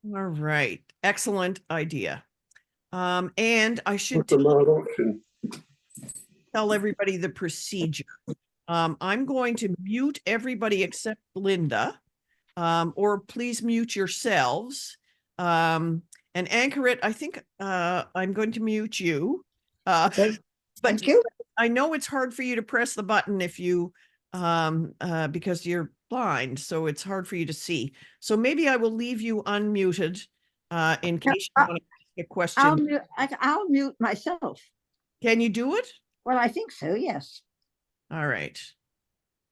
All right. Excellent idea. And I should What's the model option? tell everybody the procedure. I'm going to mute everybody except Linda, or please mute yourselves. And anchor it. I think I'm going to mute you. Okay, But thank you. I know it's hard for you to press the button if you because you're blind, so it's hard for you to see. So maybe I will leave you unmuted in Yeah, case you want to ask a I'll question. mute, I'll mute myself. Can you do it? Well, I think so, yes. All right.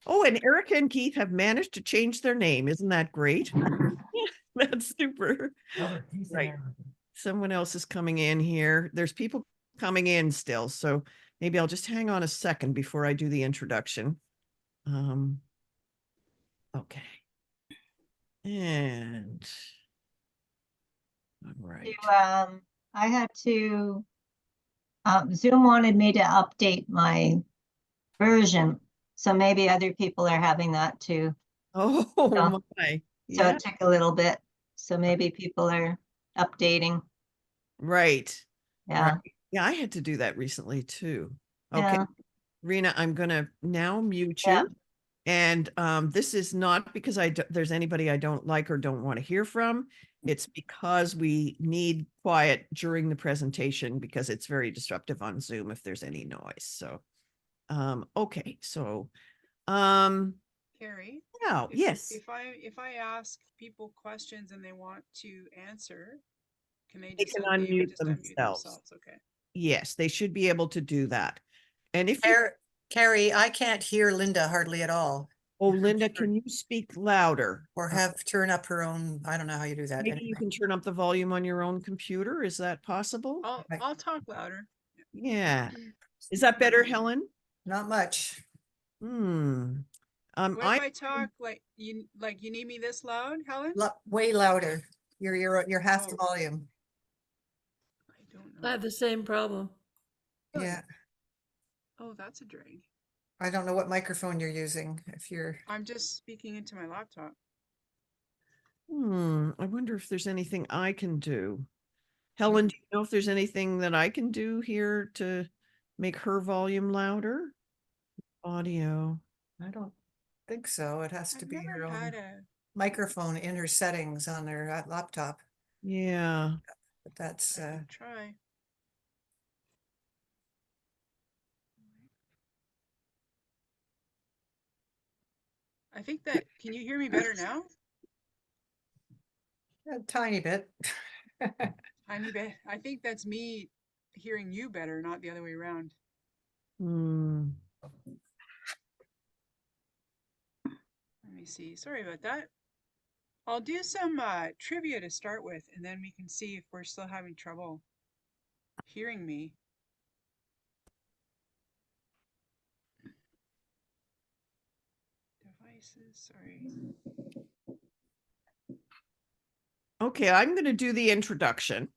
Oh, and Erica and Keith have managed to change their name. Isn't that great? That's super. Right. Someone else is coming in here. There's people coming in still, so maybe I'll just hang on a second before I do the introduction. Okay. And all right. I had to, Zoom wanted me to update my version. So maybe other people are having that too. Oh So- my. So Yeah, it took a little bit. So maybe people are updating. right. Yeah. Right. Yeah, I had to do that recently too. Okay. Yeah. Rena, I'm gonna now mute Yeah. you. And this is not because there's anybody I don't like or don't want to hear from. It's because we need quiet during the presentation because it's very disruptive on Zoom if there's any noise. So, okay. So, Carrie, now, yes, if I ask people questions and they want to answer, can they they just can be able unmute to just unmute themselves. themselves? Okay. Yes, they should be able to do that. And if you, Carrie, I can't hear Linda hardly at all, oh, Linda, can you speak louder? or have turn up her own. I don't know how you do that. Maybe you can turn up the volume on your own computer. Is that possible? I'll talk louder. Yeah. Is that better, Helen? Not much. Hmm. What if I talk like you need me this loud, Helen? Way louder. You're half the Oh. volume. I don't I know. have the same problem. Really? Yeah. Oh, that's a drag. I don't know what microphone you're using. If you're I'm just speaking into my laptop. I wonder if there's anything I can do. Helen, do you know if there's anything that I can do here to make her volume louder? Audio. I don't think so. It has to I've be her never had own a microphone in her settings on her laptop. Yeah. But that's I could try. I think that can you hear me better now? a tiny bit. Tiny bit. I think that's me hearing you better, not the other way around. Hmm. Let me see. Sorry about that. I'll do some trivia to start with, and then we can see if we're still having trouble hearing me. Devices, sorry. Okay, I'm going to do the introduction.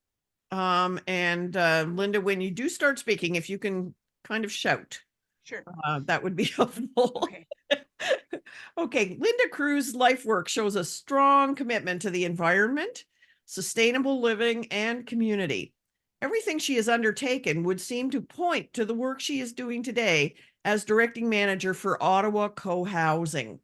And Linda, when you do start speaking, if you can kind of shout, Sure. that would be helpful. Okay. Okay, Linda Cruz's life work shows a strong commitment to the environment, sustainable living, and community. Everything she has undertaken would seem to point to the work she is doing today as directing manager for Ottawa Cohousing.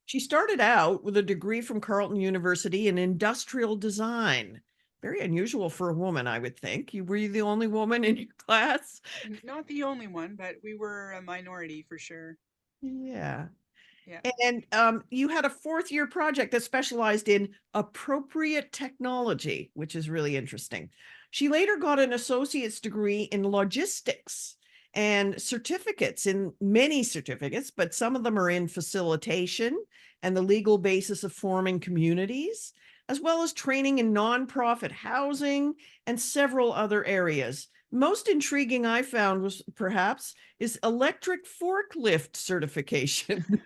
She started out with a degree from Carleton University in industrial design. Very unusual for a woman, I would think. Were you the only woman in your class? Not the only one, but we were a minority for sure. Yeah. Yeah. And you had a fourth year project that specialized in appropriate technology, which is really interesting. She later got an associate's degree in logistics and certificates in many certificates, but some of them are in facilitation and the legal basis of forming communities, as well as training in nonprofit housing and several other areas. Most intriguing I found was perhaps is electric forklift certification.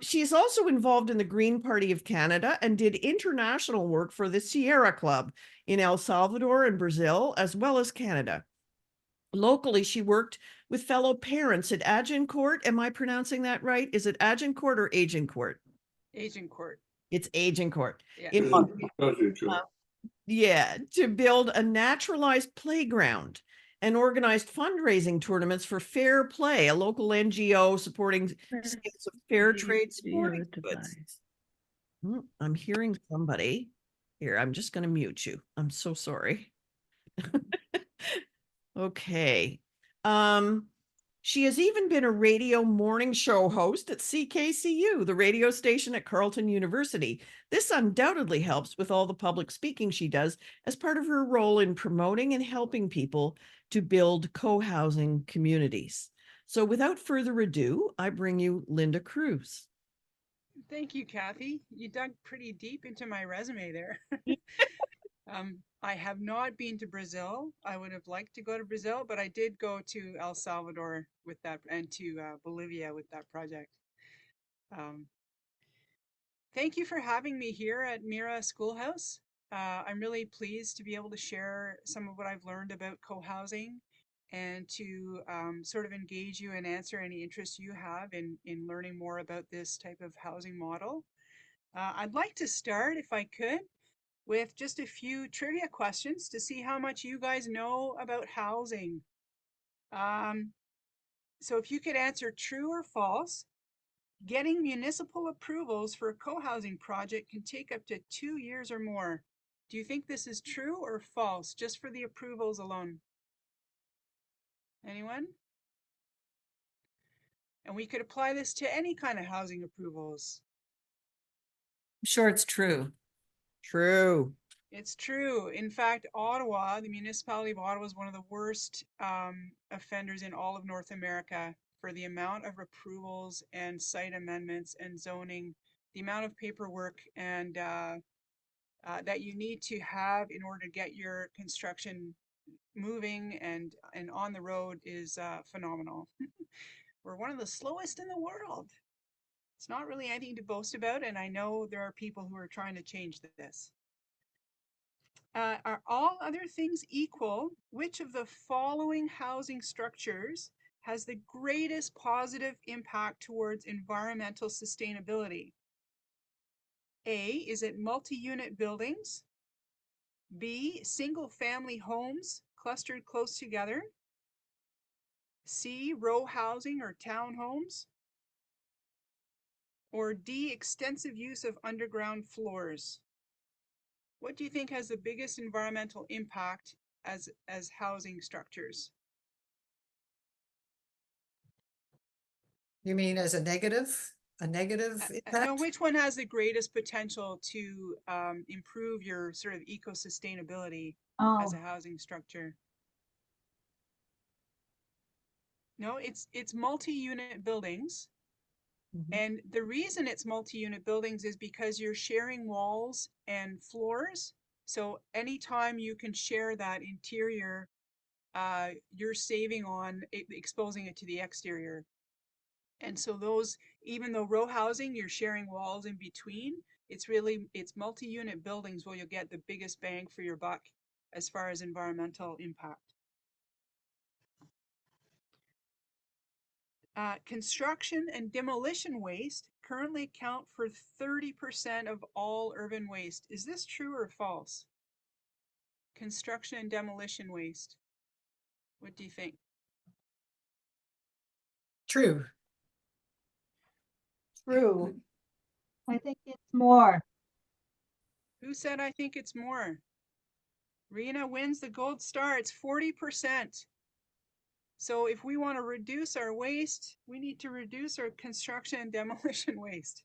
She is also involved in the Green Party of Canada and did international work for the Sierra Club in El Salvador and Brazil, as well as Canada. Locally, she worked with fellow parents at Agincourt. Am I pronouncing that right? Is it Agincourt or Agincourt? Agincourt. It's Agincourt. Yeah. Yeah, to build a naturalized playground and organized fundraising tournaments for Fair Play, a local NGO supporting sales of fair trade sporting goods. I'm hearing somebody here. I'm just going to mute you. I'm so sorry. Okay. She has even been a radio morning show host at CKCU, the radio station at Carleton University. This undoubtedly helps with all the public speaking she does as part of her role in promoting and helping people to build co-housing communities. So without further ado, I bring you Linda Cruz. Thank you, Kathy. You dug pretty deep into my resume there. I have not been to Brazil. I would have liked to go to Brazil, but I did go to El Salvador with that and to Bolivia with that project. Thank you for having me here at Mira Schoolhouse. I'm really pleased to be able to share some of what I've learned about co-housing and to sort of engage you and answer any interest you have in learning more about this type of housing model. I'd like to start, if I could, with just a few trivia questions to see how much you guys know about housing. So if you could answer true or false, getting municipal approvals for a co-housing project can take up to 2 years or more. Do you think this is true or false, just for the approvals alone? Anyone? And we could apply this to any kind of housing approvals. I'm sure it's true. True. It's true. In fact, Ottawa, the municipality of Ottawa, is one of the worst offenders in all of North America for the amount of approvals and site amendments and zoning, the amount of paperwork and that you need to have in order to get your construction moving and on the road is phenomenal. We're one of the slowest in the world. It's not really anything to boast about, and I know there are people who are trying to change this. Are all other things equal, which of the following housing structures has the greatest positive impact towards environmental sustainability? A, is it multi-unit buildings? B, single-family homes clustered close together? C, row housing or townhomes? Or D, extensive use of underground floors? What do you think has the biggest environmental impact as housing structures? You mean as a negative? A negative No, impact? which one has the greatest potential to improve your sort of eco-sustainability as Oh, a housing structure? No, it's multi-unit buildings. Mhm. And the reason it's multi-unit buildings is because you're sharing walls and floors. So anytime you can share that interior, you're saving on exposing it to the exterior. And so those, even though row housing, you're sharing walls in between, it's multi-unit buildings where you'll get the biggest bang for your buck as far as environmental impact. Construction and demolition waste currently account for 30% of all urban waste. Is this true or false? Construction and demolition waste. What do you think? True. True. I think it's more. Who said I think it's more? Rena wins the gold star. It's 40%. So if we want to reduce our waste, we need to reduce our construction and demolition waste.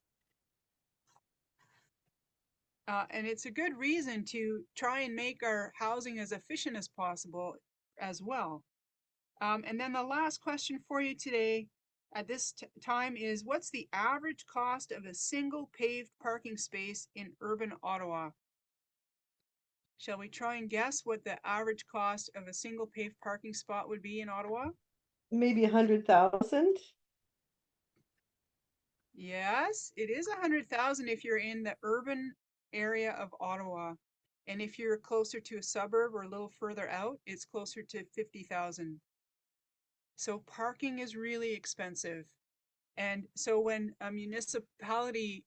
And it's a good reason to try and make our housing as efficient as possible as well. And then the last question for you today at this time is, what's the average cost of a single paved parking space in urban Ottawa? Shall we try and guess what the average cost of a single paved parking spot would be in Ottawa? Maybe 100,000. Yes, it is 100,000 if you're in the urban area of Ottawa. And if you're closer to a suburb or a little further out, it's closer to 50,000. So parking is really expensive. And so when a municipality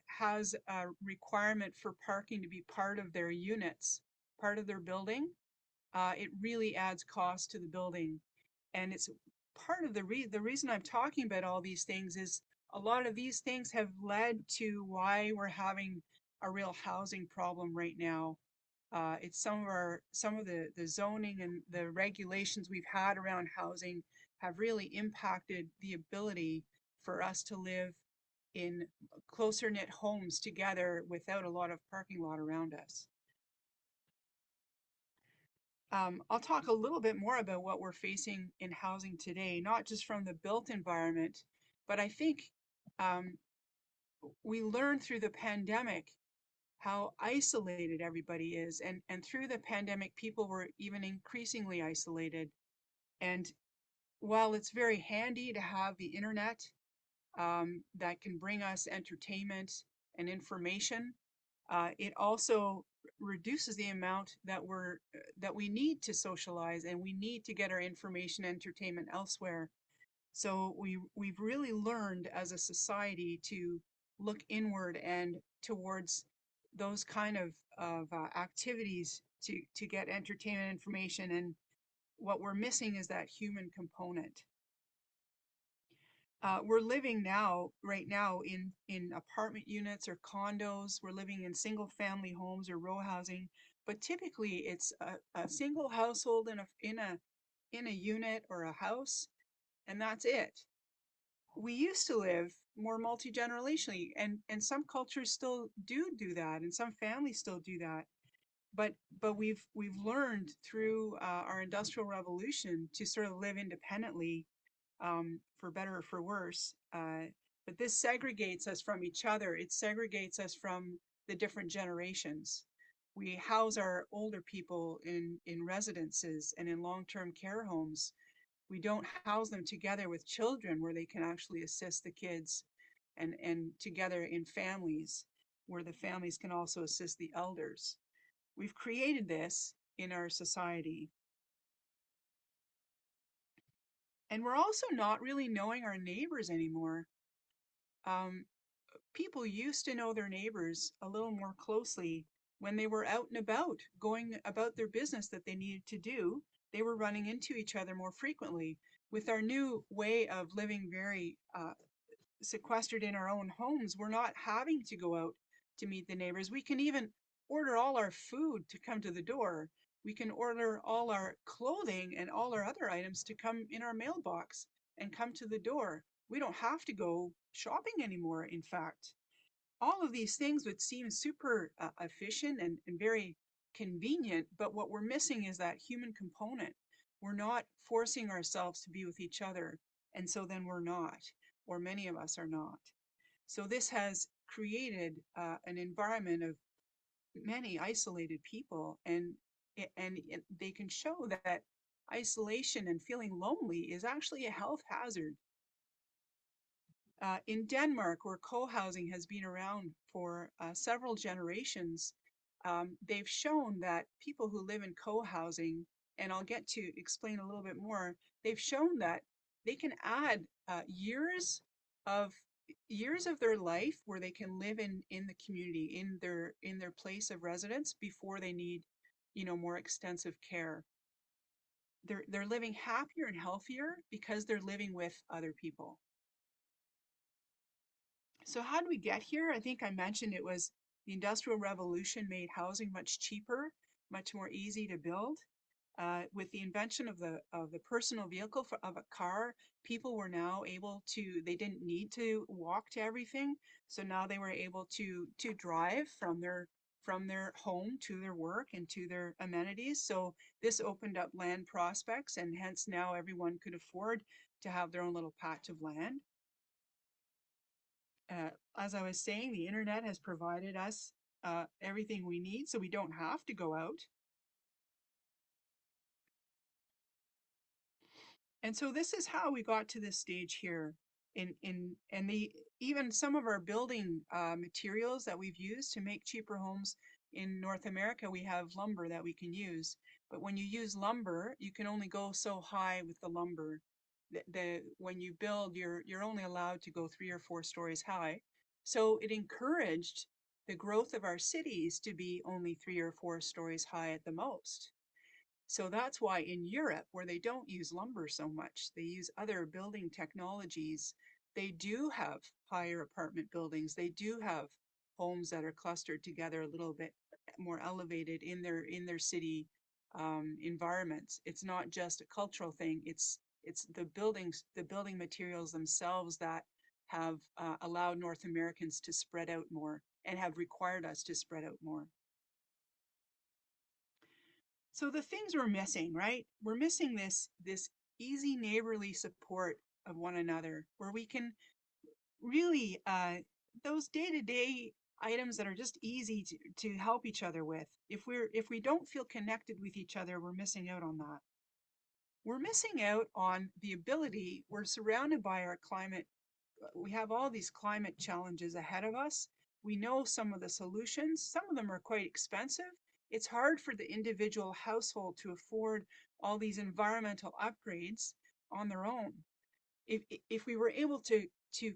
has a requirement for parking to be part of their units, part of their building, it really adds cost to the building. And it's part of the reason I'm talking about all these things is a lot of these things have led to why we're having a real housing problem right now. It's some of the zoning and the regulations we've had around housing have really impacted the ability for us to live in closer knit homes together without a lot of parking lot around us. I'll talk a little bit more about what we're facing in housing today, not just from the built environment, but I think we learned through the pandemic how isolated everybody is. And through the pandemic, people were even increasingly isolated. And while it's very handy to have the internet that can bring us entertainment and information, it also reduces the amount that we need to socialize, and we need to get our information entertainment elsewhere. So we've really learned as a society to look inward and towards those kind of activities to get entertainment information. And what we're missing is that human component. We're living right now in apartment units or condos. We're living in single family homes or row housing, but typically it's a single household in a unit or a house, and that's it. We used to live more multi-generationally, and some cultures still do that, and some families still do that. But we've learned through our industrial revolution to sort of live independently, for better or for worse. But this segregates us from each other. It segregates us from the different generations. We house our older people in residences and in long-term care homes. We don't house them together with children where they can actually assist the kids, and together in families where the families can also assist the elders. We've created this in our society. And we're also not really knowing our neighbors anymore. Um, People used to know their neighbors a little more closely when they were out and about, going about their business that they needed to do. They were running into each other more frequently. With our new way of living very sequestered in our own homes, we're not having to go out to meet the neighbors. We can even order all our food to come to the door. We can order all our clothing and all our other items to come in our mailbox and come to the door. We don't have to go shopping anymore, in fact. All of these things would seem super efficient and very convenient, but what we're missing is that human component. We're not forcing ourselves to be with each other, and so then we're not, or many of us are not. So this has created an environment of many isolated people, and they can show that isolation and feeling lonely is actually a health hazard. In Denmark, where co-housing has been around for several generations, they've shown that people who live in co-housing, and I'll get to explain a little bit more, they've shown that they can add years of their life where they can live in the community, in their place of residence before they need, more extensive care. They're living happier and healthier because they're living with other people. So how did we get here? I think I mentioned it was the Industrial Revolution made housing much cheaper, much more easy to build. With the invention of the personal vehicle of a car, people were now able to, they didn't need to walk to everything. So now they were able to drive from their home to their work and to their amenities. So this opened up land prospects, and hence now everyone could afford to have their own little patch of land. As I was saying, the internet has provided us everything we need, so we don't have to go out. And so this is how we got to this stage here. Even some of our building materials that we've used to make cheaper homes in North America, we have lumber that we can use. But when you use lumber, you can only go so high with the lumber. When you build, you're only allowed to go 3 or 4 stories high. So it encouraged the growth of our cities to be only 3 or 4 stories high at the most. So that's why in Europe, where they don't use lumber so much, they use other building technologies, they do have higher apartment buildings. They do have homes that are clustered together a little bit more elevated in their city environments. It's not just a cultural thing. It's the building materials themselves that have allowed North Americans to spread out more and have required us to spread out more. So the things we're missing, right? We're missing this easy neighborly support of one another, where we can really those day-to-day items that are just easy to help each other with. If we don't feel connected with each other, we're missing out on that. We're missing out on the ability, we're surrounded by our climate, we have all these climate challenges ahead of us. We know some of the solutions, some of them are quite expensive. It's hard for the individual household to afford all these environmental upgrades on their own. If we were able to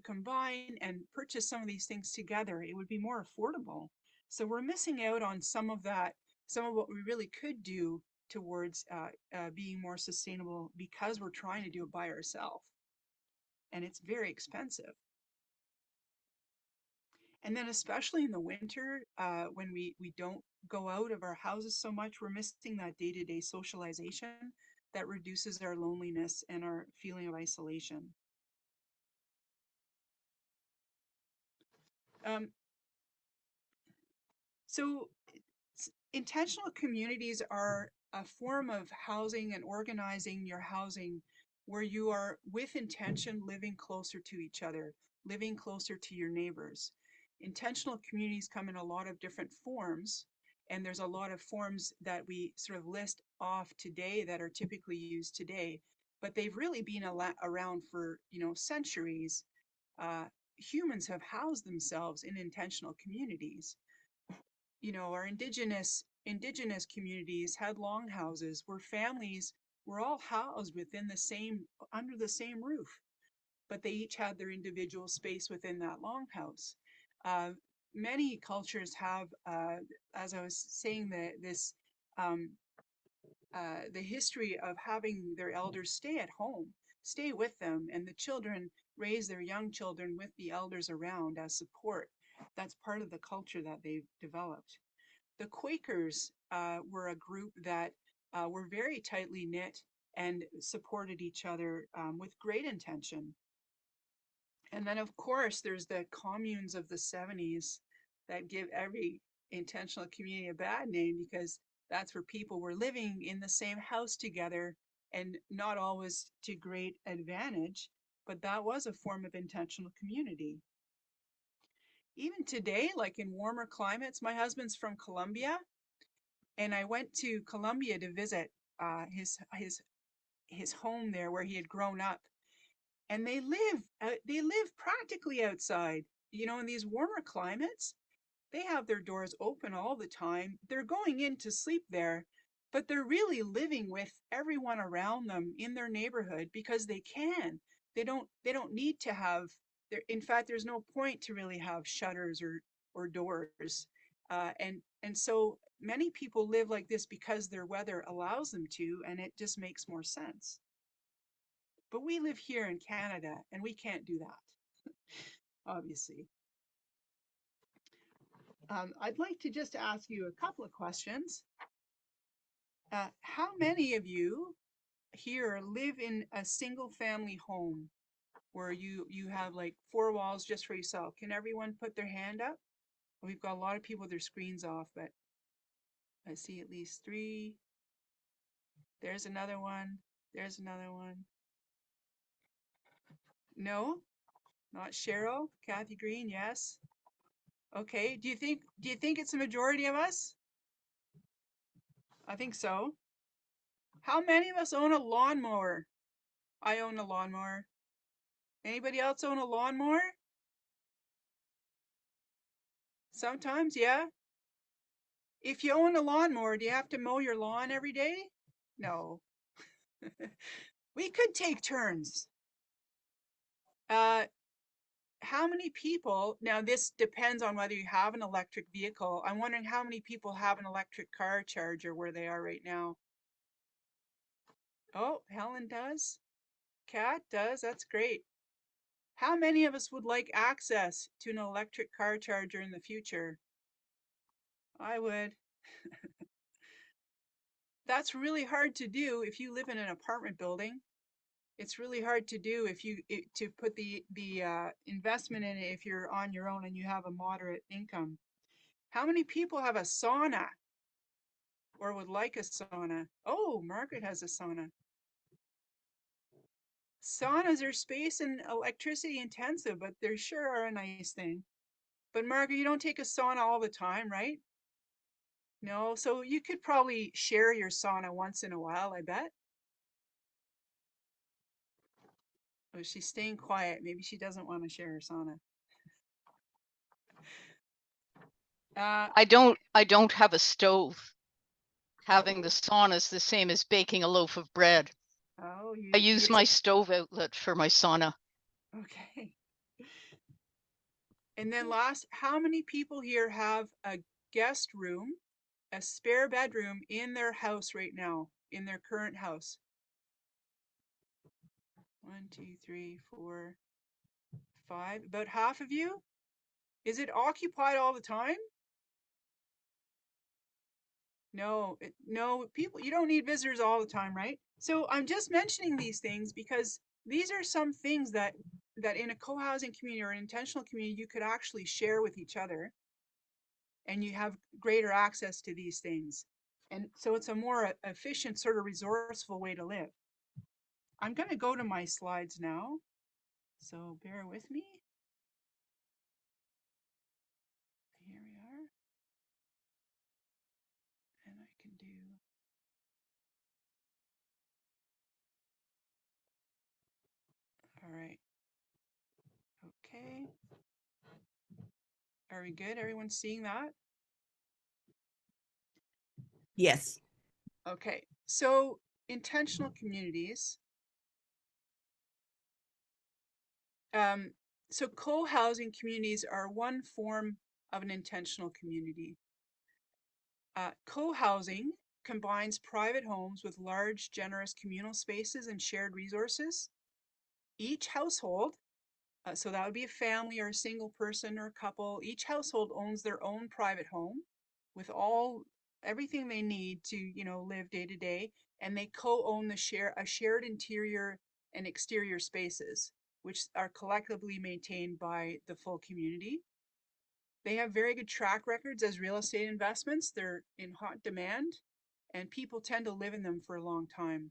combine and purchase some of these things together, it would be more affordable. So we're missing out on some of that, some of what we really could do towards being more sustainable, because we're trying to do it by ourselves, and it's very expensive. And then especially in the winter, when we don't go out of our houses so much, we're missing that day-to-day socialization that reduces our loneliness and our feeling of isolation. So intentional communities are a form of housing and organizing your housing where you are with intention living closer to each other, living closer to your neighbors. Intentional communities come in a lot of different forms, and there's a lot of forms that we sort of list off today that are typically used today, but they've really been around for, centuries. Humans have housed themselves in intentional communities. Our indigenous communities had longhouses where families were all housed within under the same roof, but they each had their individual space within that longhouse. Uh, Many cultures have, as I was saying, um, the history of having their elders stay at home, stay with them, and the children raise their young children with the elders around as support. That's part of the culture that they've developed. The Quakers were a group that were very tightly knit and supported each other with great intention. And then, of course, there's the communes of the 70s that give every intentional community a bad name, because that's where people were living in the same house together, and not always to great advantage, but that was a form of intentional community. Even today, like in warmer climates, my husband's from Colombia, and I went to Colombia to visit his home there where he had grown up, and they live practically outside. In these warmer climates, they have their doors open all the time. They're going in to sleep there, but they're really living with everyone around them in their neighborhood because they can. They don't need to have there. In fact, there's no point to really have shutters or doors. And so many people live like this because their weather allows them to, and it just makes more sense. But we live here in Canada and we can't do that, obviously. I'd like to just ask you a couple of questions. How many of you here live in a single family home where you have like 4 walls just for yourself? Can everyone put their hand up? We've got a lot of people with their screens off, but I see at least 3. There's another one. There's another one. No, not Cheryl. Kathy Green, yes. Okay. Do you think it's a majority of us? I think so. How many of us own a lawnmower? I own a lawnmower. Anybody else own a lawnmower? Sometimes, yeah. If you own a lawnmower, do you have to mow your lawn every day? No. We could take turns. Uh, how many people, now this depends on whether you have an electric vehicle. I'm wondering how many people have an electric car charger where they are right now. Oh, Helen does. Kat does. That's great. How many of us would like access to an electric car charger in the future? I would. That's really hard to do if you live in an apartment building. It's really hard to do if you to put the investment in it if you're on your own and you have a moderate income. How many people have a sauna or would like a sauna? Oh, Margaret has a sauna. Saunas are space and electricity intensive, but they sure are a nice thing. But Margaret, you don't take a sauna all the time, right? No, so you could probably share your sauna once in a while, I bet. Oh, she's staying quiet. Maybe she doesn't want to share her sauna. I don't have a stove. Having the sauna is the same as baking a loaf of bread. Oh, I use my stove outlet for my sauna. okay. And then last, how many people here have a guest room, a spare bedroom in their house right now, in their current house? 1, 2, 3, 4, 5. About half of you? Is it occupied all the time? No, no, people, you don't need visitors all the time, right? So I'm just mentioning these things because these are some things that in a co-housing community or an intentional community you could actually share with each other, and you have greater access to these things. And so it's a more efficient, sort of resourceful way to live. I'm going to go to my slides now, so bear with me. Here we are. And I can do, all right. Okay. Are we good? Everyone's seeing that? Yes. Okay, so intentional communities. So co-housing communities are one form of an intentional community. Co-housing combines private homes with large, generous communal spaces and shared resources. Each household, so that would be a family or a single person or a couple, each household owns their own private home with everything they need to, live day to day, and they co-own a shared interior and exterior spaces, which are collectively maintained by the full community. They have very good track records as real estate investments. They're in hot demand, and people tend to live in them for a long time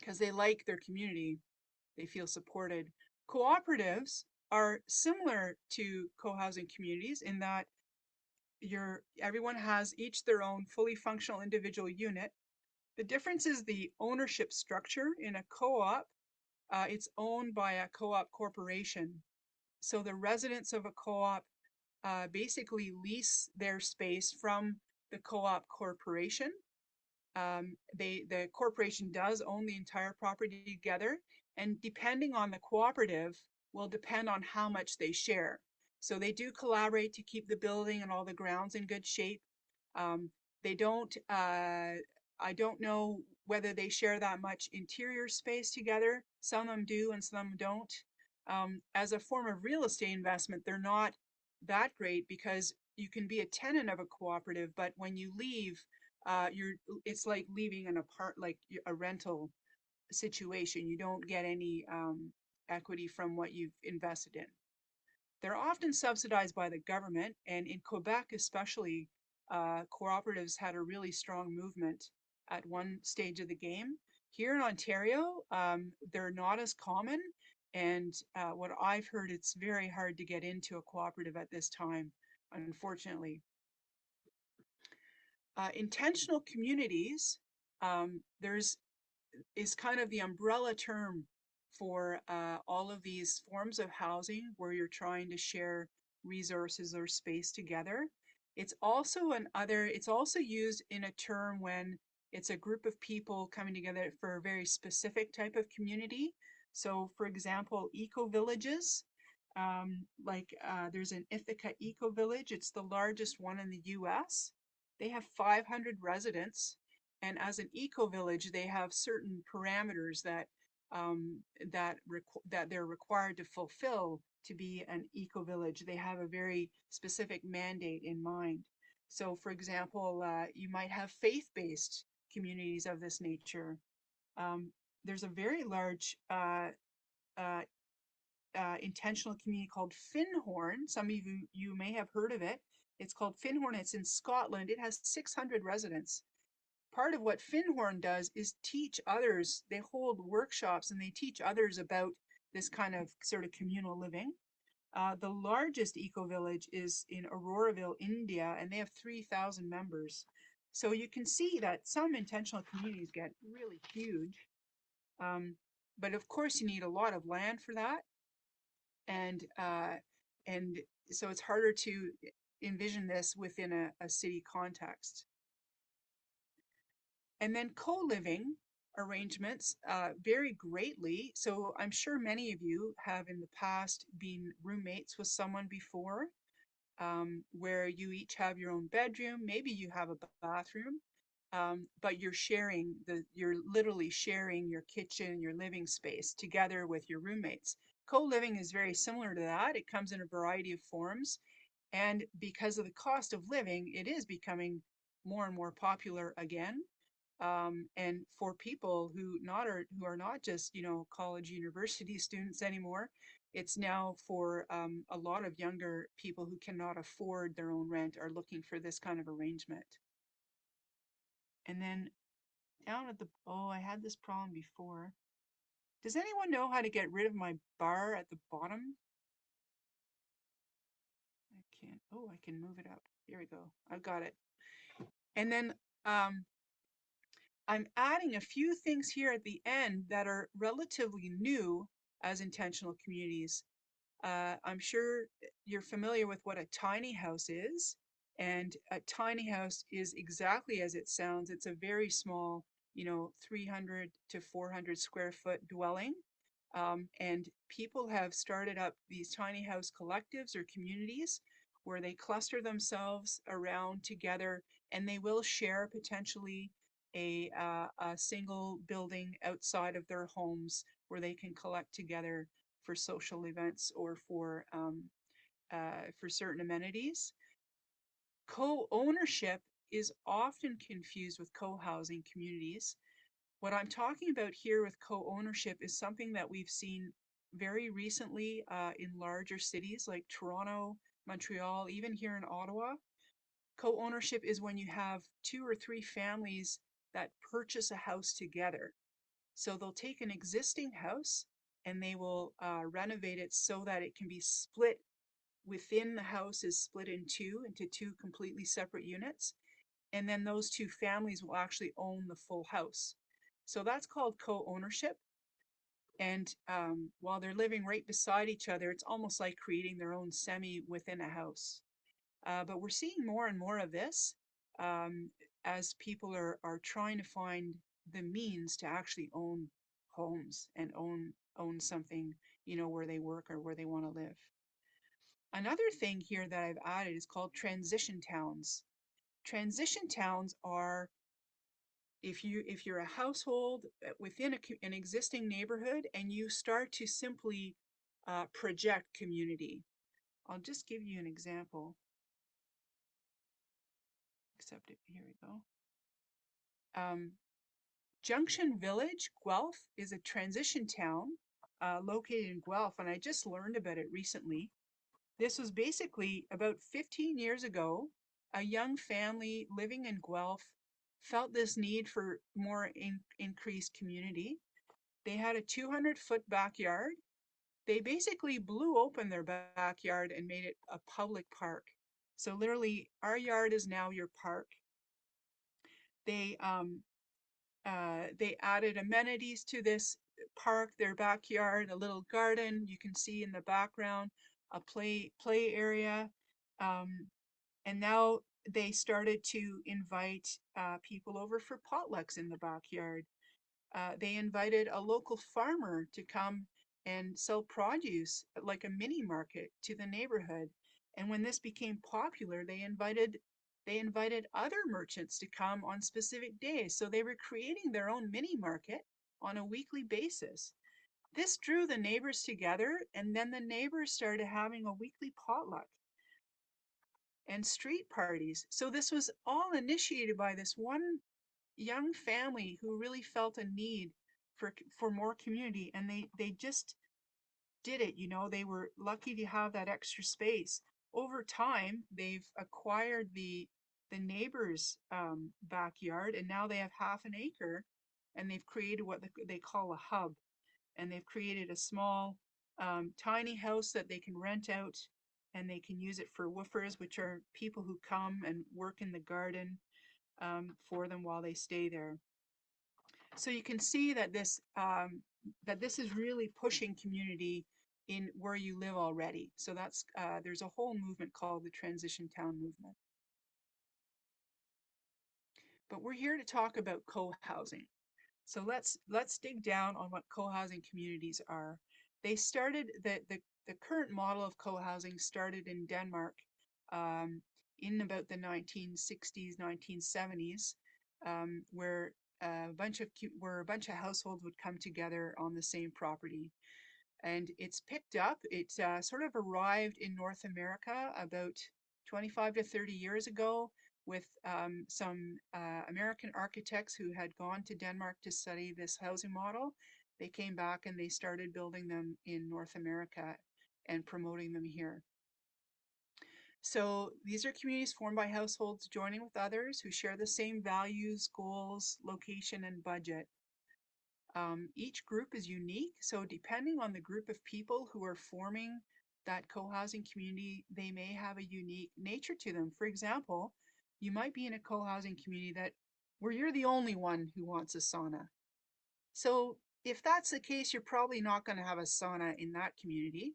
because they like their community. They feel supported. Cooperatives are similar to co-housing communities in that everyone has each their own fully functional individual unit. The difference is the ownership structure. In a co-op, it's owned by a co-op corporation. So the residents of a co-op basically lease their space from the co-op corporation. The corporation does own the entire property together, and depending on the cooperative will depend on how much they share. So they do collaborate to keep the building and all the grounds in good shape. They don't, I don't know whether they share that much interior space together. Some of them do and some of them don't. As a form of real estate investment, they're not that great because you can be a tenant of a cooperative, but when you leave, it's like leaving like a rental situation. You don't get any equity from what you've invested in. They're often subsidized by the government, and in Quebec especially, cooperatives had a really strong movement at one stage of the game. Here in Ontario, they're not as common, and what I've heard, it's very hard to get into a cooperative at this time, unfortunately. Intentional communities, is kind of the umbrella term for all of these forms of housing where you're trying to share resources or space together. It's also used in a term when it's a group of people coming together for a very specific type of community. So for example, eco villages, there's an Ithaca Eco Village. It's the largest one in the US. They have 500 residents. And as an eco village, they have certain parameters that they're required to fulfill to be an eco village. They have a very specific mandate in mind. So for example, you might have faith-based communities of this nature. There's a very large uh, intentional community called Finhorn. Some of you may have heard of it. It's called Finhorn. It's in Scotland. It has 600 residents. Part of what Finhorn does is teach others. They hold workshops and they teach others about this kind of sort of communal living. The largest eco village is in Auroraville, India, and they have 3,000 members. So you can see that some intentional communities get really huge. But of course, you need a lot of land for that. And so it's harder to envision this within a city context. And then co-living arrangements vary greatly. So I'm sure many of you have in the past been roommates with someone before, where you each have your own bedroom. Maybe you have a bathroom, but you're literally sharing your kitchen, your living space together with your roommates. Co-living is very similar to that. It comes in a variety of forms. And because of the cost of living, it is becoming more and more popular again. And for people who are not just college university students anymore, it's now for a lot of younger people who cannot afford their own rent are looking for this kind of arrangement. And then down at I had this problem before. Does anyone know how to get rid of my bar at the bottom? I can't. Oh, I can move it up. Here we go. I've got it. And then I'm adding a few things here at the end that are relatively new as intentional communities. I'm sure you're familiar with what a tiny house is, and a tiny house is exactly as it sounds. It's a very small, 300 to 400 square foot dwelling. And people have started up these tiny house collectives or communities where they cluster themselves around together, and they will share potentially a single building outside of their homes where they can collect together for social events or for certain amenities. Co-ownership is often confused with co-housing communities. What I'm talking about here with co-ownership is something that we've seen very recently in larger cities like Toronto, Montreal, even here in Ottawa. Co-ownership is when you have 2 or 3 families that purchase a house together. So they'll take an existing house and they will renovate it so that it can be split within the house is split into two completely separate units. And then those 2 families will actually own the full house. So that's called co-ownership. And while they're living right beside each other, it's almost like creating their own semi within a house. But we're seeing more and more of this as people are trying to find the means to actually own homes and own something, where they work or where they want to live. Another thing here that I've added is called transition towns. Transition towns are if you're a household within an existing neighborhood and you start to simply project community. I'll just give you an example. Accept it. Here we go. Junction Village, Guelph, is a transition town located in Guelph, and I just learned about it recently. This was basically about 15 years ago. A young family living in Guelph felt this need for more increased community. They had a 200-foot backyard. They basically blew open their backyard and made it a public park. So literally, our yard is now your park. They added amenities to this park, their backyard, a little garden. You can see in the background a play area. And now they started to invite people over for potlucks in the backyard. They invited a local farmer to come and sell produce like a mini market to the neighborhood. And when this became popular, they invited other merchants to come on specific days. So they were creating their own mini market on a weekly basis. This drew the neighbors together, and then the neighbors started having a weekly potluck and street parties. So this was all initiated by this one young family who really felt a need for more community, and they just did it. They were lucky to have that extra space. Over time, they've acquired the neighbor's backyard, and now they have half an acre, and they've created what they call a hub, and they've created a small tiny house that they can rent out, and they can use it for woofers, which are people who come and work in the garden for them while they stay there. So you can see that this is really pushing community in where you live already. So there's a whole movement called the Transition Town Movement. But we're here to talk about co-housing. So let's dig down on what co-housing communities are. They started the current model of co-housing started in Denmark in about the 1960s, 1970s, where a bunch of households would come together on the same property. And it's picked up. It sort of arrived in North America about 25 to 30 years ago with some American architects who had gone to Denmark to study this housing model. They came back and they started building them in North America and promoting them here. So these are communities formed by households joining with others who share the same values, goals, location, and budget. Each group is unique, so depending on the group of people who are forming that co-housing community, they may have a unique nature to them. For example, you might be in a co-housing community where you're the only one who wants a sauna. So if that's the case, you're probably not going to have a sauna in that community,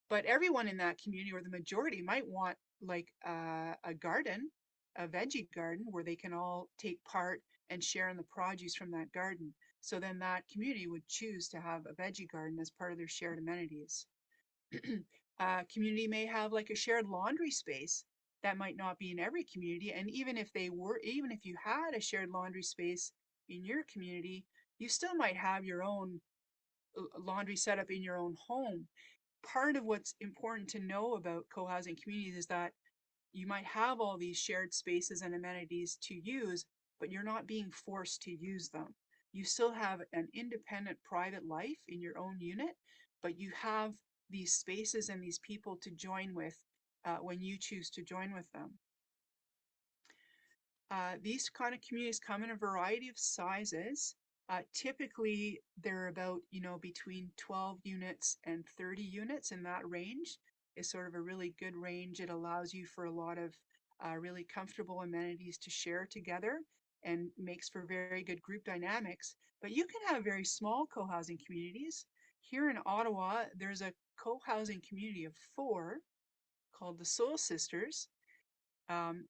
but everyone in that community, or the majority, might want like a garden, a veggie garden, where they can all take part and share in the produce from that garden. So then that community would choose to have a veggie garden as part of their shared amenities. Community may have like a shared laundry space. That might not be in every community. And even if you had a shared laundry space in your community, you still might have your own laundry setup in your own home. Part of what's important to know about co-housing communities is that you might have all these shared spaces and amenities to use, but you're not being forced to use them. You still have an independent private life in your own unit, but you have these spaces and these people to join with when you choose to join with them. These kind of communities come in a variety of sizes. Typically, they're about, between 12 units and 30 units. In that range is sort of a really good range. It allows you for a lot of really comfortable amenities to share together and makes for very good group dynamics. But you can have very small co-housing communities. Here in Ottawa, there's a co-housing community of 4 called the Soul Sisters. And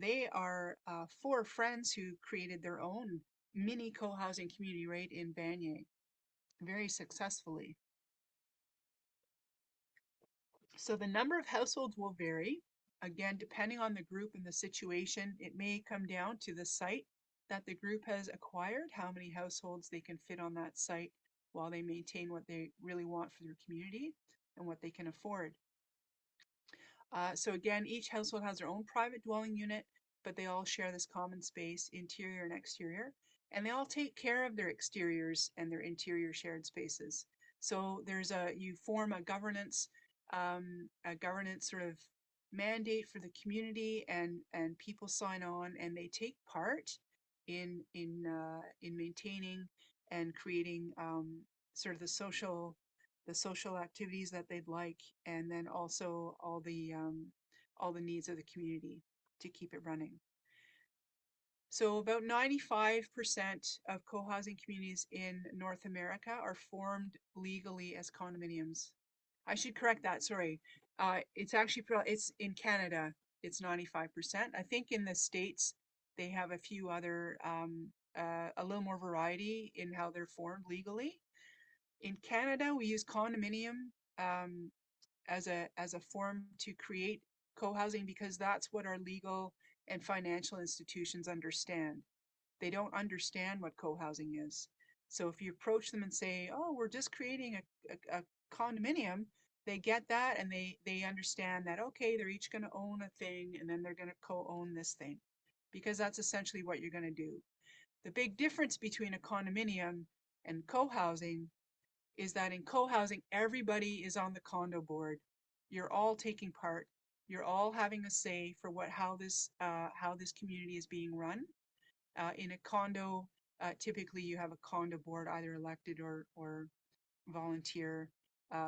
they are 4 friends who created their own mini co-housing community right in Vanier very successfully. So the number of households will vary. Again, depending on the group and the situation, it may come down to the site that the group has acquired, how many households they can fit on that site while they maintain what they really want for their community and what they can afford. So again, each household has their own private dwelling unit, but they all share this common space, interior and exterior, and they all take care of their exteriors and their interior shared spaces. So you form a governance sort of mandate for the community, and people sign on and they take part in maintaining and creating sort of the social activities that they'd like, and then also all the needs of the community to keep it running. So about 95% of co-housing communities in North America are formed legally as condominiums. I should correct that, sorry. It's in Canada, it's 95%. I think in the States, they have a few other a little more variety in how they're formed legally. In Canada, we use condominium as a form to create co-housing because that's what our legal and financial institutions understand. They don't understand what co-housing is. So if you approach them and say, "Oh, we're just creating a condominium," they get that and they understand that, okay, they're each going to own a thing and then they're going to co-own this thing because that's essentially what you're going to do. The big difference between a condominium and co-housing is that in co-housing, everybody is on the condo board. You're all taking part. You're all having a say for how this community is being run. In a condo, typically you have a condo board, either elected or volunteer,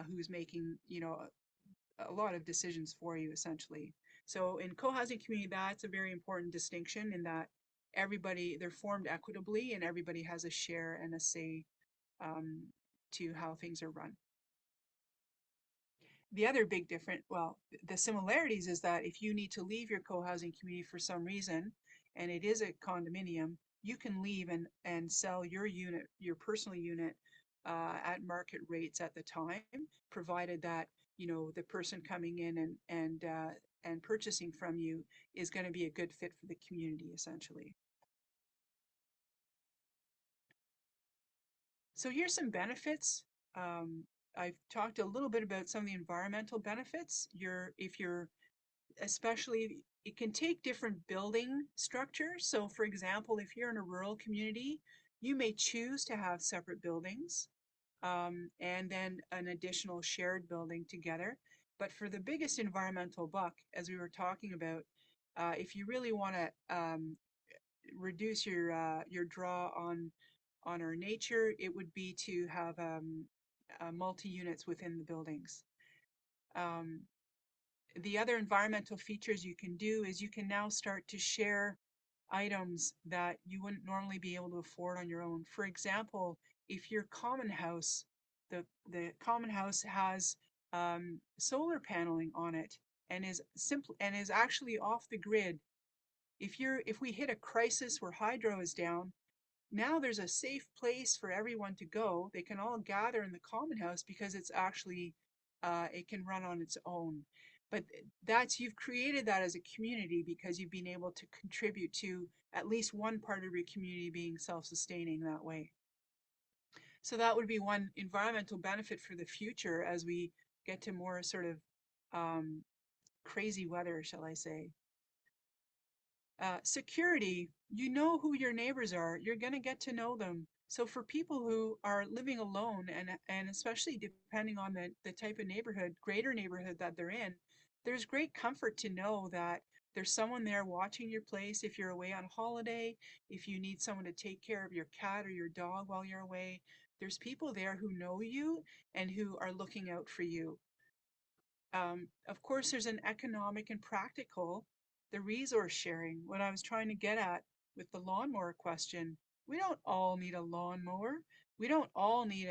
who's making a lot of decisions for you essentially. So in co-housing community, that's a very important distinction in that they're formed equitably and everybody has a share and a say um, to how things are run. The other big difference, well, the similarities is that if you need to leave your co-housing community for some reason, and it is a condominium, you can leave and sell your unit, your personal unit, at market rates at the time, provided that the person coming in and purchasing from you is going to be a good fit for the community, essentially. So here's some benefits. I've talked a little bit about some of the environmental benefits. Especially, it can take different building structures. So for example, if you're in a rural community, you may choose to have separate buildings and then an additional shared building together. But for the biggest environmental buck, as we were talking about, if you really want to reduce your draw on our nature, it would be to have multi-units within the buildings. The other environmental features you can do is you can now start to share items that you wouldn't normally be able to afford on your own. For example, if your common house, the common house has solar paneling on it and is actually off the grid. If we hit a crisis where hydro is down, now there's a safe place for everyone to go. They can all gather in the common house because it's actually it can run on its own. But you've created that as a community because you've been able to contribute to at least one part of your community being self-sustaining that way. So that would be one environmental benefit for the future as we get to more sort of crazy weather, shall I say. Security, you know who your neighbors are. You're going to get to know them. So for people who are living alone and especially depending on the type of greater neighborhood that they're in, there's great comfort to know that there's someone there watching your place if you're away on holiday, if you need someone to take care of your cat or your dog while you're away. There's people there who know you and who are looking out for you. Of course, there's an economic and practical, the resource sharing. What I was trying to get at with the lawnmower question, we don't all need a lawnmower. We don't all need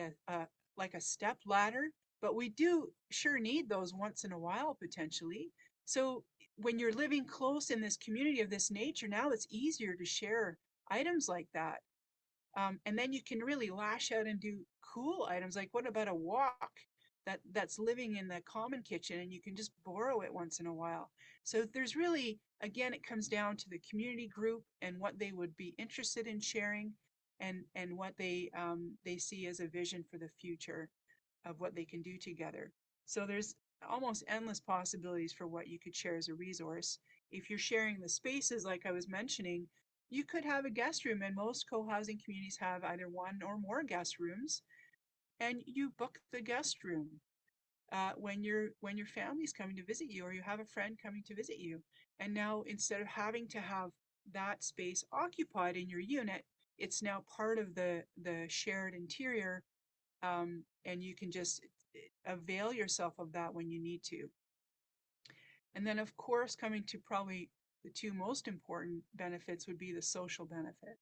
like a step ladder, but we do sure need those once in a while potentially. So when you're living close in this community of this nature, now it's easier to share items like that. And then you can really lash out and do cool items. Like what about a wok that's living in the common kitchen and you can just borrow it once in a while. So there's really, again, it comes down to the community group and what they would be interested in sharing and what they see as a vision for the future of what they can do together. So there's almost endless possibilities for what you could share as a resource. If you're sharing the spaces, like I was mentioning, you could have a guest room, and most co-housing communities have either one or more guest rooms, and you book the guest room when your family's coming to visit you or you have a friend coming to visit you. And now instead of having to have that space occupied in your unit, it's now part of the shared interior, and you can just avail yourself of that when you need to. And then of course, coming to probably the two most important benefits would be the social benefit.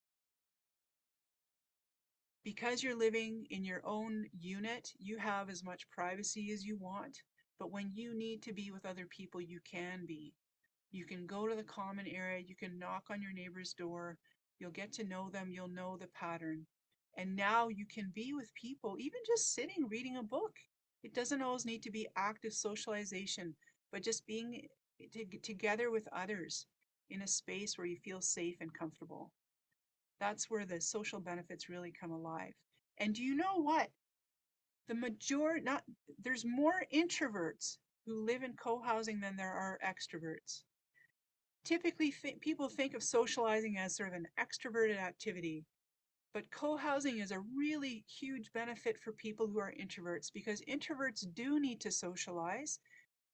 Because you're living in your own unit, you have as much privacy as you want, but when you need to be with other people, you can be. You can go to the common area, you can knock on your neighbor's door, You'll get to know them, you'll know the pattern. And now you can be with people, even just sitting reading a book. It doesn't always need to be active socialization, but just being together with others in a space where you feel safe and comfortable. That's where the social benefits really come alive. And do you know what? The majority, not, there's more introverts who live in co-housing than there are extroverts. Typically, people think of socializing as sort of an extroverted activity, but co-housing is a really huge benefit for people who are introverts, because introverts do need to socialize,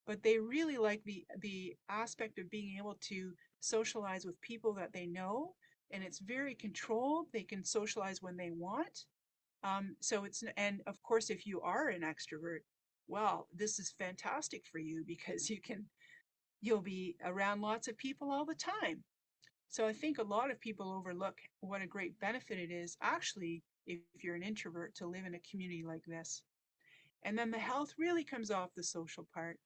but they really like the aspect of being able to socialize with people that they know, and it's very controlled. They can socialize when they want. So it's, and of course, if you are an extrovert, well, this is fantastic for you because you'll be around lots of people all the time. So I think a lot of people overlook what a great benefit it is actually, if you're an introvert, to live in a community like this. And then the health really comes off the social part.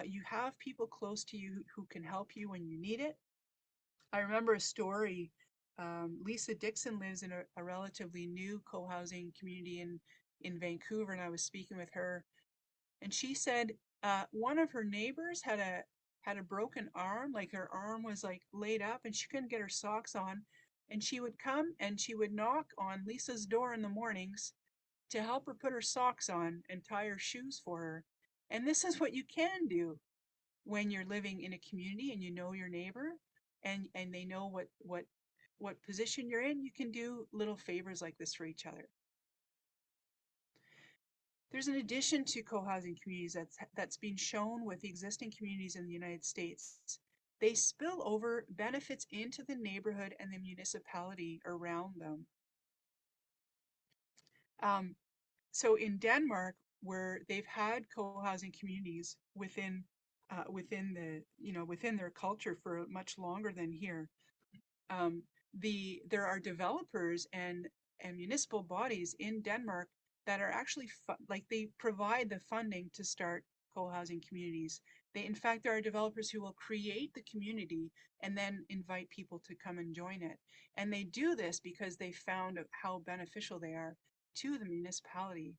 You have people close to you who can help you when you need it. I remember a story. Lisa Dixon lives in a relatively new co-housing community in Vancouver, and I was speaking with her, and she said one of her neighbors had a broken arm, like her arm was like laid up, and she couldn't get her socks on, and she would come and she would knock on Lisa's door in the mornings to help her put her socks on and tie her shoes for her. And this is what you can do when you're living in a community and you know your neighbor, and they know what position you're in. You can do little favors like this for each other. There's an addition to co-housing communities that's been shown with the existing communities in the United States. They spill over benefits into the neighborhood and the municipality around them. So in Denmark, where they've had co-housing communities within the within their culture for much longer than here, there are developers and municipal bodies in Denmark that are actually like they provide the funding to start co-housing communities. In fact, there are developers who will create the community and then invite people to come and join it. And they do this because they found how beneficial they are to the municipality.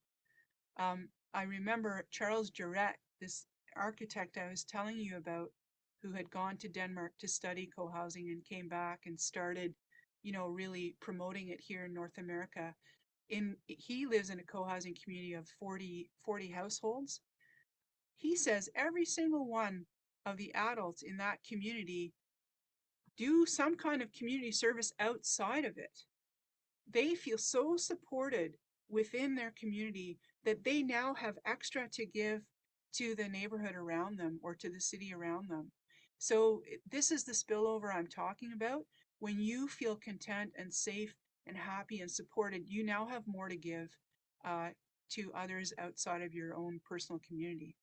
I remember Charles Juret, this architect I was telling you about, who had gone to Denmark to study co-housing and came back and started, really promoting it here in North America. He lives in a co-housing community of 40 households. He says every single one of the adults in that community do some kind of community service outside of it. They feel so supported within their community that they now have extra to give to the neighborhood around them or to the city around them. So this is the spillover I'm talking about. When you feel content and safe and happy and supported, you now have more to give to others outside of your own personal community.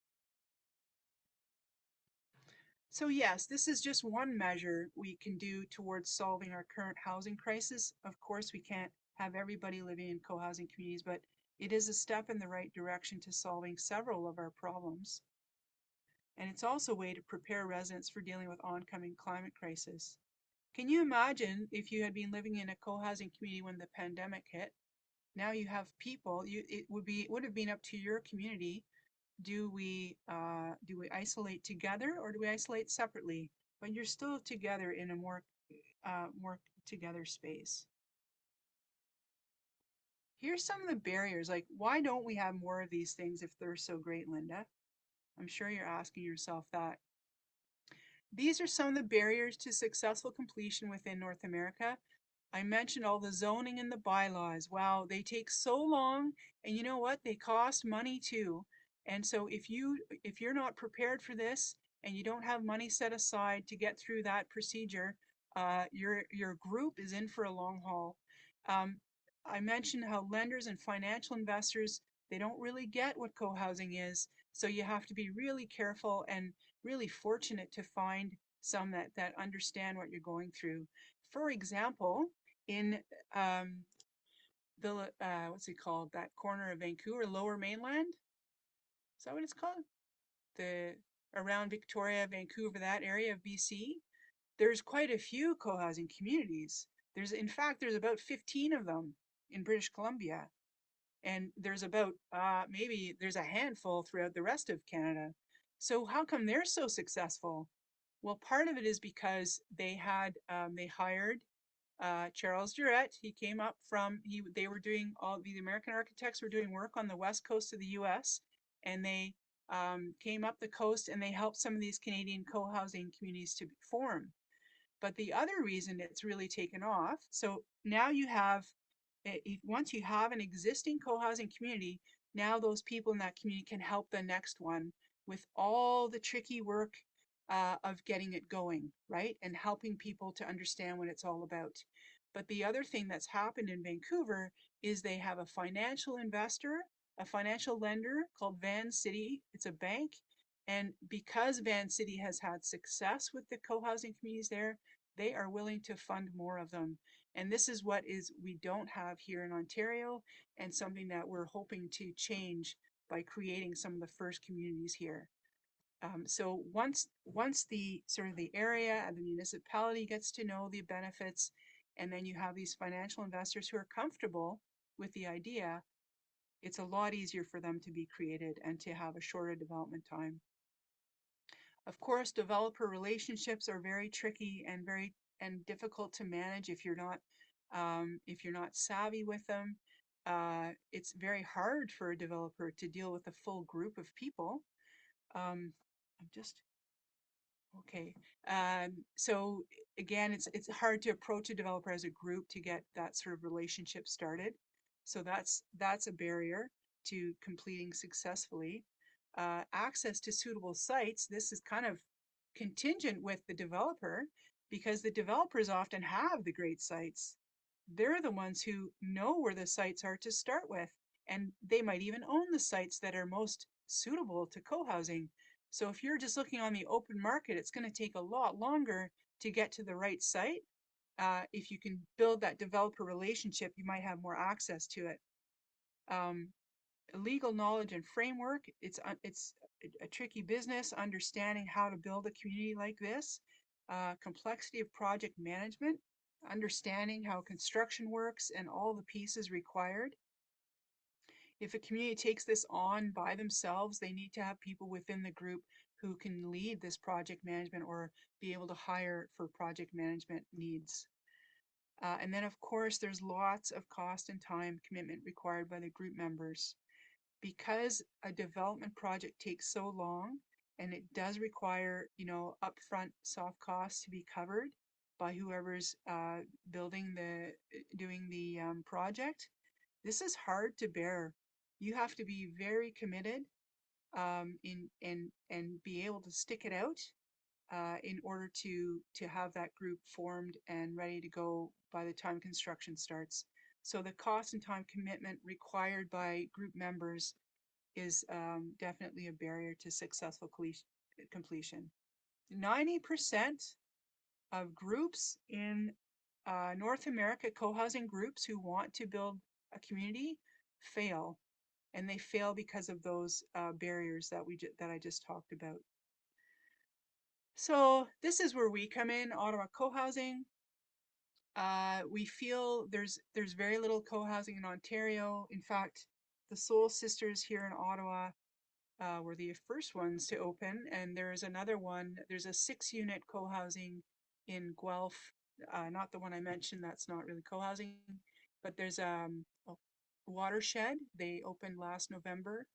So yes, this is just one measure we can do towards solving our current housing crisis. Of course, we can't have everybody living in co-housing communities, but it is a step in the right direction to solving several of our problems. And it's also a way to prepare residents for dealing with oncoming climate crisis. Can you imagine if you had been living in a co-housing community when the pandemic hit? Now you have people, it would have been up to your community. Do we isolate together or do we isolate separately? But you're still together in a more together space. Here's some of the barriers. Like, why don't we have more of these things if they're so great, Linda? I'm sure you're asking yourself that. These are some of the barriers to successful completion within North America. I mentioned all the zoning and the bylaws. Wow, they take so long, and you know what? They cost money too. And so if you're not prepared for this and you don't have money set aside to get through that procedure, your group is in for a long haul. I mentioned how lenders and financial investors, they don't really get what co-housing is. So you have to be really careful and really fortunate to find some that understand what you're going through. For example, in the what's it called, that corner of Vancouver, Lower Mainland, is that what it's called, the around Victoria, Vancouver, that area of BC, there's quite a few co-housing communities, In fact, there's about 15 of them in British Columbia. And there's about, maybe there's a handful throughout the rest of Canada. So how come they're so successful? Well, part of it is because they hired Charles Durrett. He came up from, they were doing, all the American architects were doing work on the west coast of the US, and they came up the coast and they helped some of these Canadian co-housing communities to form. But the other reason it's really taken off, so now you have, once you have an existing co-housing community, now those people in that community can help the next one with all the tricky work of getting it going, right? And helping people to understand what it's all about. But the other thing that's happened in Vancouver is they have a financial investor, a financial lender called Van City. It's a bank. And because Van City has had success with the co-housing communities there, they are willing to fund more of them. And this is what we don't have here in Ontario, and something that we're hoping to change by creating some of the first communities here. So once the sort of the area and the municipality gets to know the benefits, and then you have these financial investors who are comfortable with the idea, it's a lot easier for them to be created and to have a shorter development time. Of course, developer relationships are very tricky and very difficult to manage if you're not savvy with them. It's very hard for a developer to deal with a full group of people. I'm just okay. So again, it's hard to approach a developer as a group to get that sort of relationship started. So that's a barrier to completing successfully. Access to suitable sites, this is kind of contingent with the developer, because the developers often have the great sites. They're the ones who know where the sites are to start with, and they might even own the sites that are most suitable to co-housing. So if you're just looking on the open market, it's going to take a lot longer to get to the right site. If you can build that developer relationship, you might have more access to it. Legal knowledge and framework, it's a tricky business, understanding how to build a community like this. Complexity of project management, understanding how construction works and all the pieces required. If a community takes this on by themselves, they need to have people within the group who can lead this project management or be able to hire for project management needs. And then of course, there's lots of cost and time commitment required by the group members. Because a development project takes so long, and it does require, upfront soft costs to be covered by whoever's doing the project, this is hard to bear. You have to be very committed and be able to stick it out in order to have that group formed and ready to go by the time construction starts. So the cost and time commitment required by group members is definitely a barrier to successful completion. 90% of groups in North America, co-housing groups who want to build a community, fail, and they fail because of those barriers that I just talked about. So this is where we come in, Ottawa Co-housing. We feel there's very little co-housing in Ontario. In fact, the Soul Sisters here in Ottawa were the first ones to open, and there's another one. There's a 6-unit co-housing in Guelph, not the one I mentioned. That's not really co-housing, but there's a Watershed. They opened last November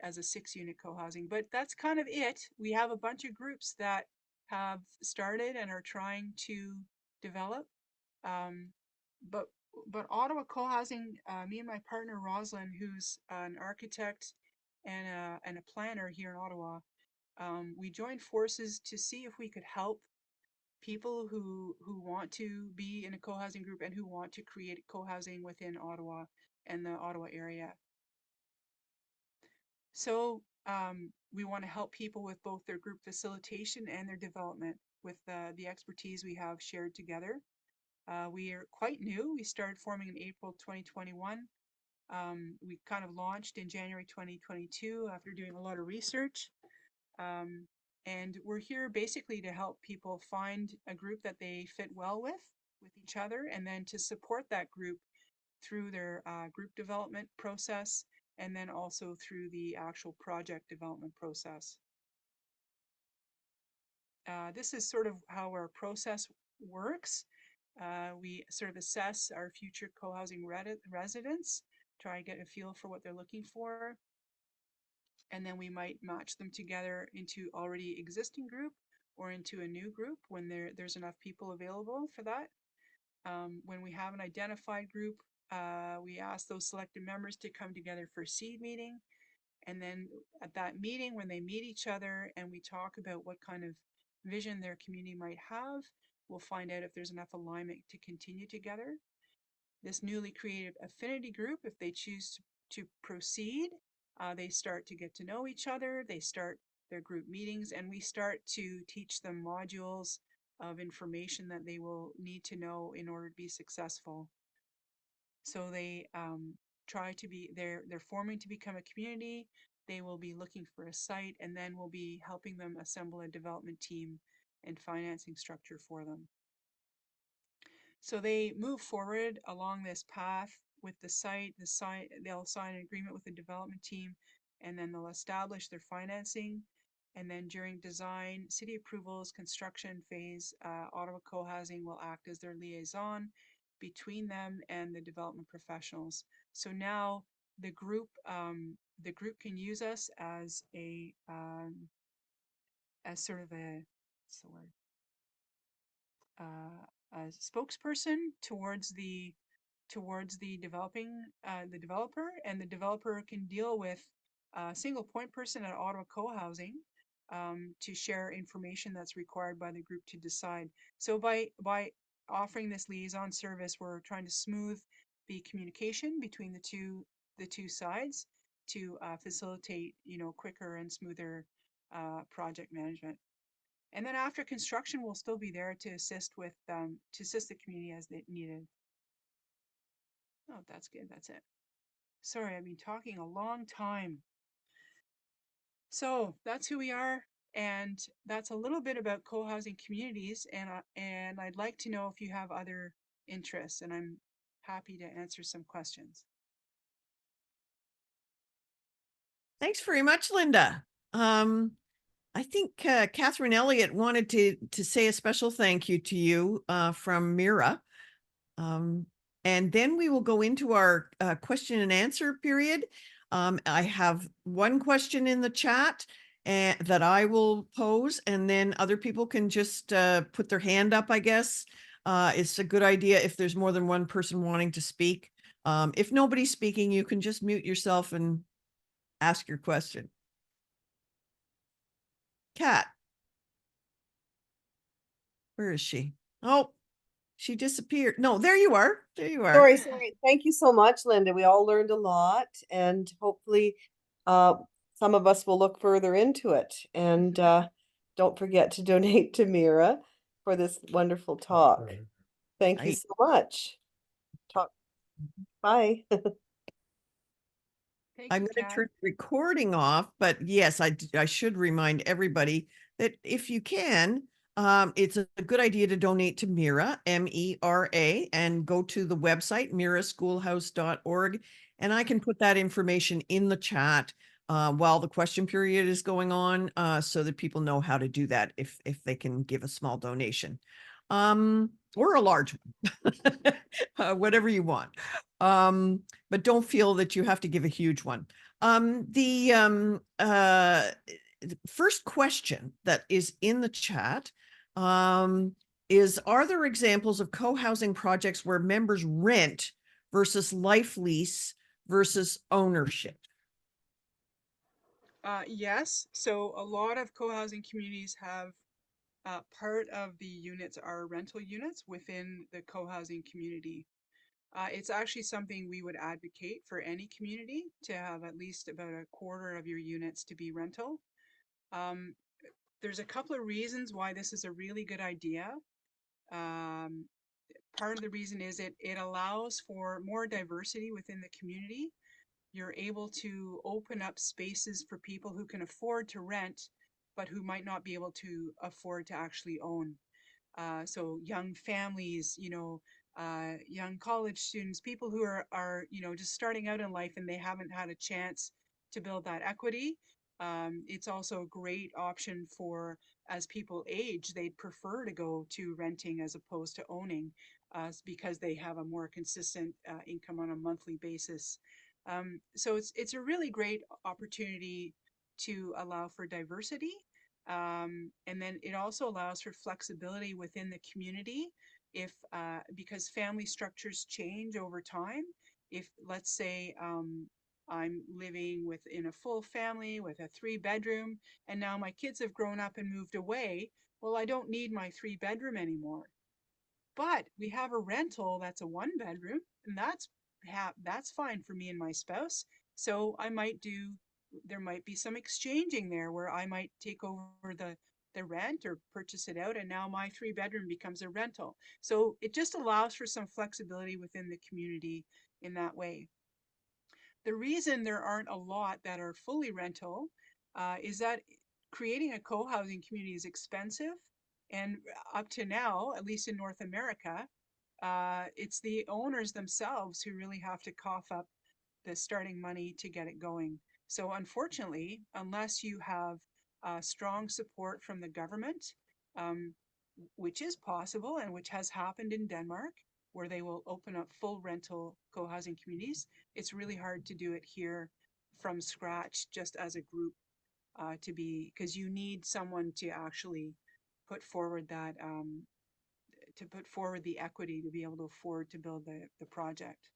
as a 6-unit co-housing, but that's kind of it. We have a bunch of groups that have started and are trying to develop, but Ottawa Co-housing, me and my partner Rosalind, who's an architect and a planner here in Ottawa, we joined forces to see if we could help people who want to be in a co-housing group and who want to create co-housing within Ottawa and the Ottawa area. So we want to help people with both their group facilitation and their development with the expertise we have shared together. We are quite new. We started forming in April 2021. We kind of launched in January 2022 after doing a lot of research. And we're here basically to help people find a group that they fit well with with each other, and then to support that group through their group development process, and then also through the actual project development process. This is sort of how our process works. We sort of assess our future co-housing residents, try to get a feel for what they're looking for, and then we might match them together into already existing group or into a new group when there's enough people available for that. When we have an identified group, we ask those selected members to come together for a seed meeting. And then at that meeting, when they meet each other and we talk about what kind of vision their community might have, we'll find out if there's enough alignment to continue together. This newly created affinity group, if they choose to proceed, they start to get to know each other, they start their group meetings, and we start to teach them modules of information that they will need to know in order to be successful. So they try to be, they're forming to become a community. They will be looking for a site, and then we'll be helping them assemble a development team and financing structure for them. So they move forward along this path with the site. They'll sign an agreement with the development team, and then they'll establish their financing. And then during design, city approvals, construction phase, Ottawa Cohousing will act as their liaison between them and the development professionals. So now the group can use us as a as sort of a, what's the word, a spokesperson towards the developing the developer, and the developer can deal with a single point person at Ottawa Cohousing to share information that's required by the group to decide. So by offering this liaison service, we're trying to smooth the communication between the two sides to facilitate, you know, quicker and smoother project management. And then after construction, we'll still be there to assist with to assist the community as they needed. Oh, that's good. That's it. Sorry, I've been talking a long time. So that's who we are, and that's a little bit about co-housing communities. And I'd like to know if you have other interests, and I'm happy to answer some questions. Thanks very much, Linda. I think Catherine Elliott wanted to say a special thank you to you from Mira. And then we will go into our question and answer period. I have one question in the chat that I will pose, and then other people can just put their hand up, I guess. It's a good idea if there's more than one person wanting to speak. If nobody's speaking, you can just mute yourself and ask your question. Kat. Where is she? Oh, she disappeared. No, there you are. There you are. Sorry. Thank you so much, Linda. We all learned a lot, and hopefully some of us will look further into it. And don't forget to donate to Mira for this wonderful talk. Thank you so much. Bye. Thank I'm you, going to Kat. turn the recording off, but yes, I should remind everybody that if you can, it's a good idea to donate to Mira, M-E-R-A, and go to the website, miraschoolhouse.org. And I can put that information in the chat while the question period is going on, so that people know how to do that if they can give a small donation. Or a large one, whatever you want. But don't feel that you have to give a huge one. The first question that is in the chat is, are there examples of co-housing projects where members rent versus life lease versus ownership? Yes, so a lot of co-housing communities have part of the units are rental units within the co-housing community. It's actually something we would advocate for any community to have at least about a quarter of your units to be rental. There's a couple of reasons why this is a really good idea. Part of the reason is it allows for more diversity within the community. You're able to open up spaces for people who can afford to rent, but who might not be able to afford to actually own. So young families, young college students, people who are just starting out in life and they haven't had a chance to build that equity. It's also a great option for, as people age, they'd prefer to go to renting as opposed to owning, because they have a more consistent income on a monthly basis. So it's a really great opportunity to allow for diversity. And then it also allows for flexibility within the community if because family structures change over time. If, let's say, I'm living within a full family with a 3-bedroom, and now my kids have grown up and moved away, well, I don't need my 3-bedroom anymore. But we have a rental that's a 1-bedroom, and that's fine for me and my spouse. So there might be some exchanging there where I might take over the rent or purchase it out, and now my 3-bedroom becomes a rental. So it just allows for some flexibility within the community in that way. The reason there aren't a lot that are fully rental is that creating a co-housing community is expensive. And up to now, at least in North America, it's the owners themselves who really have to cough up the starting money to get it going. So unfortunately, unless you have strong support from the government, um, which is possible and which has happened in Denmark, where they will open up full rental co-housing communities, it's really hard to do it here from scratch just as a group, because you need someone to actually put forward the equity to be able to afford to build the project.